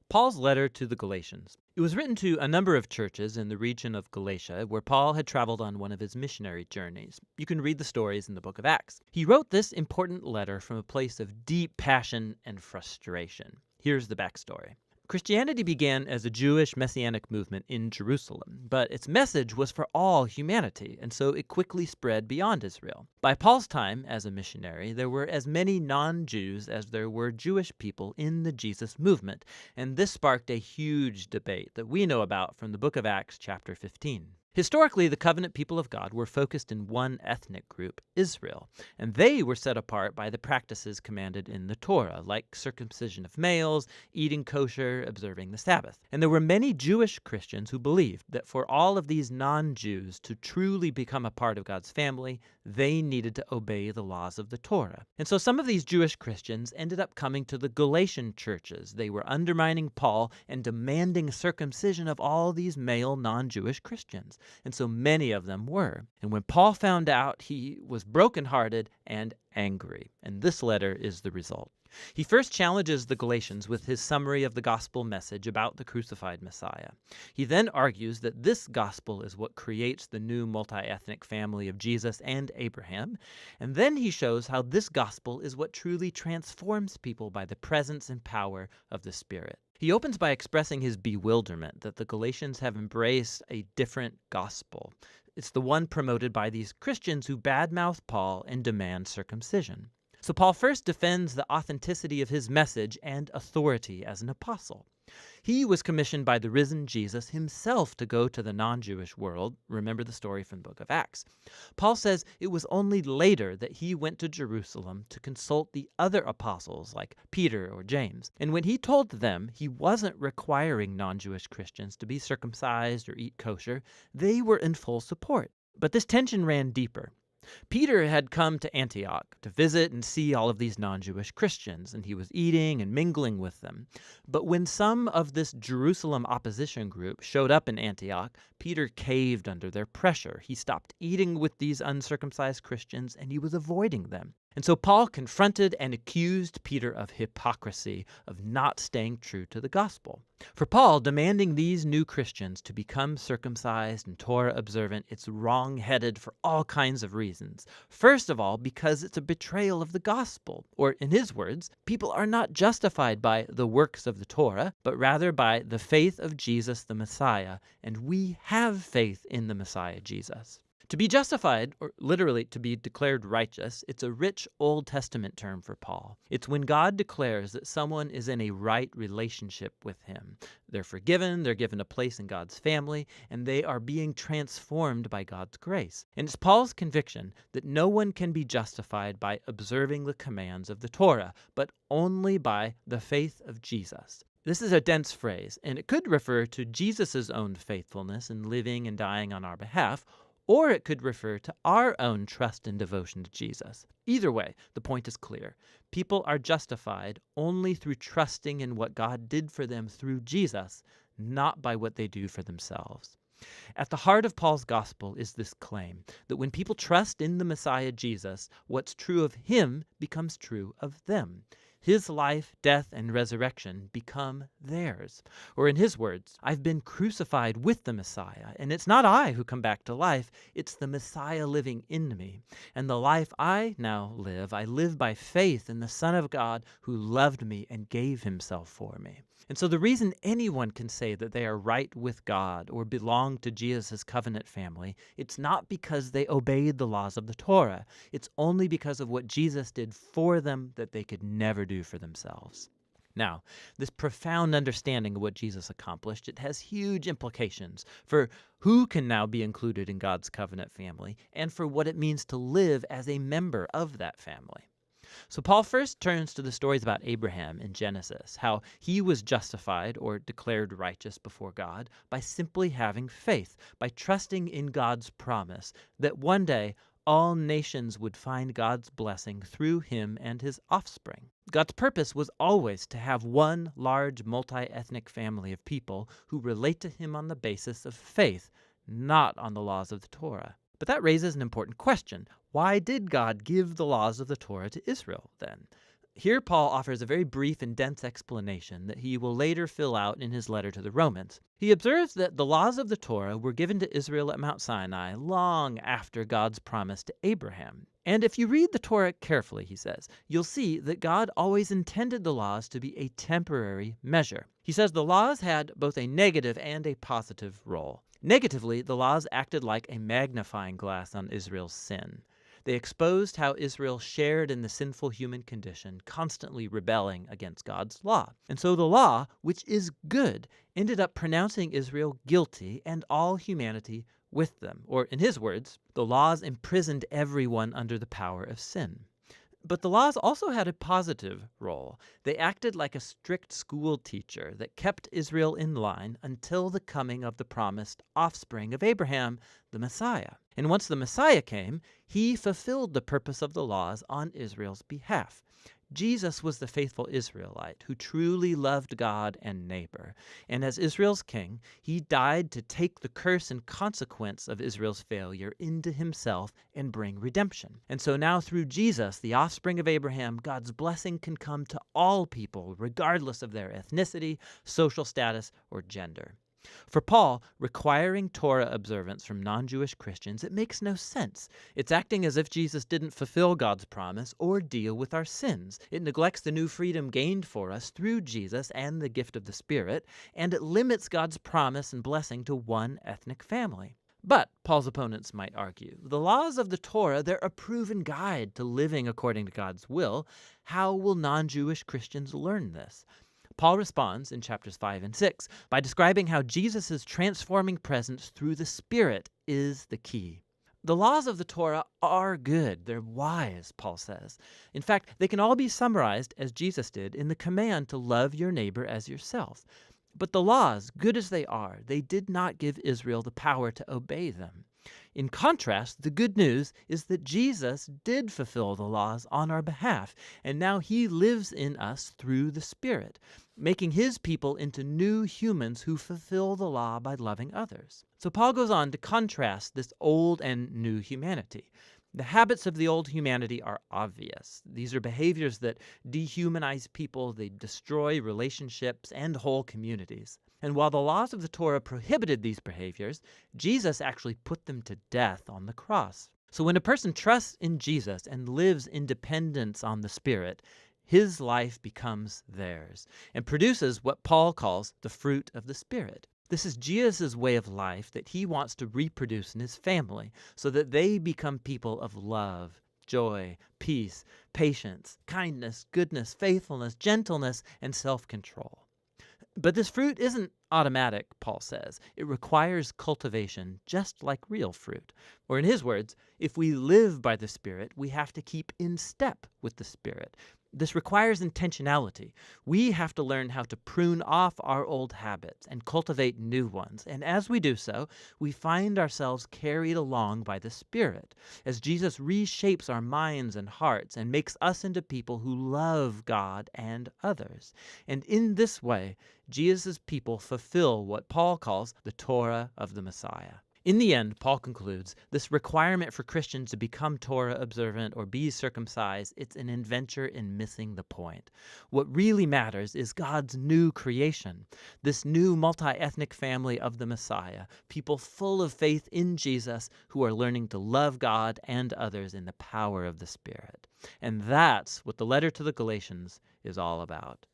Paul's letter to the Galatians. It was written to a number of churches in the region of Galatia where Paul had traveled on one of his missionary journeys. You can read the stories in the book of Acts. He wrote this important letter from a place of deep passion and frustration. Here's the backstory. Christianity began as a Jewish messianic movement in Jerusalem, but its message was for all humanity, and so it quickly spread beyond Israel. By Paul's time as a missionary, there were as many non-Jews as there were Jewish people in the Jesus movement, and this sparked a huge debate that we know about from the book of Acts chapter 15. Historically, the covenant people of God were focused in one ethnic group, Israel, and they were set apart by the practices commanded in the Torah, like circumcision of males, eating kosher, observing the Sabbath. And there were many Jewish Christians who believed that for all of these non-Jews to truly become a part of God's family, they needed to obey the laws of the Torah. And so some of these Jewish Christians ended up coming to the Galatian churches. They were undermining Paul and demanding circumcision of all these male non-Jewish Christians. And so many of them were. And when Paul found out, he was brokenhearted and angry. And this letter is the result. He first challenges the Galatians with his summary of the gospel message about the crucified Messiah. He then argues that this gospel is what creates the new multi-ethnic family of Jesus and Abraham. And then he shows how this gospel is what truly transforms people by the presence and power of the Spirit. He opens by expressing his bewilderment that the Galatians have embraced a different gospel. It's the one promoted by these Christians who badmouth Paul and demand circumcision. So Paul first defends the authenticity of his message and authority as an apostle. He was commissioned by the risen Jesus himself to go to the non-Jewish world. Remember the story from the book of Acts. Paul says it was only later that he went to Jerusalem to consult the other apostles like Peter or James. And when he told them he wasn't requiring non-Jewish Christians to be circumcised or eat kosher, they were in full support. But this tension ran deeper. Peter had come to Antioch to visit and see all of these non-Jewish Christians, and he was eating and mingling with them. But when some of this Jerusalem opposition group showed up in Antioch, Peter caved under their pressure. He stopped eating with these uncircumcised Christians, and he was avoiding them. And so Paul confronted and accused Peter of hypocrisy, of not staying true to the gospel. For Paul, demanding these new Christians to become circumcised and Torah observant, it's wrong-headed for all kinds of reasons. First of all, because it's a betrayal of the gospel. Or in his words, people are not justified by the works of the Torah, but rather by the faith of Jesus the Messiah. And we have faith in the Messiah Jesus. To be justified, or literally to be declared righteous, it's a rich Old Testament term for Paul. It's when God declares that someone is in a right relationship with him. They're forgiven, they're given a place in God's family, and they are being transformed by God's grace. And it's Paul's conviction that no one can be justified by observing the commands of the Torah, but only by the faith of Jesus. This is a dense phrase, and it could refer to Jesus' own faithfulness in living and dying on our behalf, or it could refer to our own trust and devotion to Jesus. Either way, the point is clear. People are justified only through trusting in what God did for them through Jesus, not by what they do for themselves. At the heart of Paul's gospel is this claim that when people trust in the Messiah Jesus, what's true of him becomes true of them. His life, death, and resurrection become theirs. Or in his words, I've been crucified with the Messiah, and it's not I who come back to life, it's the Messiah living in me. And the life I now live, I live by faith in the Son of God who loved me and gave himself for me. And so the reason anyone can say that they are right with God or belong to Jesus' covenant family, it's not because they obeyed the laws of the Torah. It's only because of what Jesus did for them that they could never do for themselves. Now, this profound understanding of what Jesus accomplished, it has huge implications for who can now be included in God's covenant family and for what it means to live as a member of that family. So Paul first turns to the stories about Abraham in Genesis, how he was justified or declared righteous before God by simply having faith, by trusting in God's promise that one day all nations would find God's blessing through him and his offspring. God's purpose was always to have one large multi-ethnic family of people who relate to him on the basis of faith, not on the laws of the Torah. But that raises an important question. Why did God give the laws of the Torah to Israel then? Here, Paul offers a very brief and dense explanation that he will later fill out in his letter to the Romans. He observes that the laws of the Torah were given to Israel at Mount Sinai long after God's promise to Abraham. And if you read the Torah carefully, he says, you'll see that God always intended the laws to be a temporary measure. He says the laws had both a negative and a positive role. Negatively, the laws acted like a magnifying glass on Israel's sin. They exposed how Israel shared in the sinful human condition, constantly rebelling against God's law. And so the law, which is good, ended up pronouncing Israel guilty and all humanity with them. Or in his words, the laws imprisoned everyone under the power of sin. But the laws also had a positive role. They acted like a strict school teacher that kept Israel in line until the coming of the promised offspring of Abraham, the Messiah. And once the Messiah came, he fulfilled the purpose of the laws on Israel's behalf. Jesus was the faithful Israelite who truly loved God and neighbor. And as Israel's king, he died to take the curse and consequence of Israel's failure into himself and bring redemption. And so now through Jesus, the offspring of Abraham, God's blessing can come to all people, regardless of their ethnicity, social status, or gender. For Paul, requiring Torah observance from non-Jewish Christians, it makes no sense. It's acting as if Jesus didn't fulfill God's promise or deal with our sins. It neglects the new freedom gained for us through Jesus and the gift of the Spirit, and it limits God's promise and blessing to one ethnic family. But, Paul's opponents might argue, the laws of the Torah, they're a proven guide to living according to God's will. How will non-Jewish Christians learn this? Paul responds in chapters 5 and 6 by describing how Jesus' transforming presence through the Spirit is the key. The laws of the Torah are good. They're wise, Paul says. In fact, they can all be summarized, as Jesus did, in the command to love your neighbor as yourself. But the laws, good as they are, they did not give Israel the power to obey them. In contrast, the good news is that Jesus did fulfill the laws on our behalf, and now he lives in us through the Spirit, making his people into new humans who fulfill the law by loving others. So Paul goes on to contrast this old and new humanity. The habits of the old humanity are obvious. These are behaviors that dehumanize people, they destroy relationships and whole communities. And while the laws of the Torah prohibited these behaviors, Jesus actually put them to death on the cross. So when a person trusts in Jesus and lives in dependence on the Spirit, his life becomes theirs and produces what Paul calls the fruit of the Spirit. This is Jesus' way of life that he wants to reproduce in his family so that they become people of love, joy, peace, patience, kindness, goodness, faithfulness, gentleness, and self-control. But this fruit isn't automatic, Paul says. It requires cultivation, just like real fruit. Or in his words, if we live by the Spirit, we have to keep in step with the Spirit. This requires intentionality. We have to learn how to prune off our old habits and cultivate new ones. And as we do so, we find ourselves carried along by the Spirit, as Jesus reshapes our minds and hearts and makes us into people who love God and others. And in this way, Jesus' people fulfill what Paul calls the Torah of the Messiah. In the end, Paul concludes, this requirement for Christians to become Torah observant or be circumcised, it's an adventure in missing the point. What really matters is God's new creation, this new multi-ethnic family of the Messiah, people full of faith in Jesus who are learning to love God and others in the power of the Spirit. And that's what the letter to the Galatians is all about.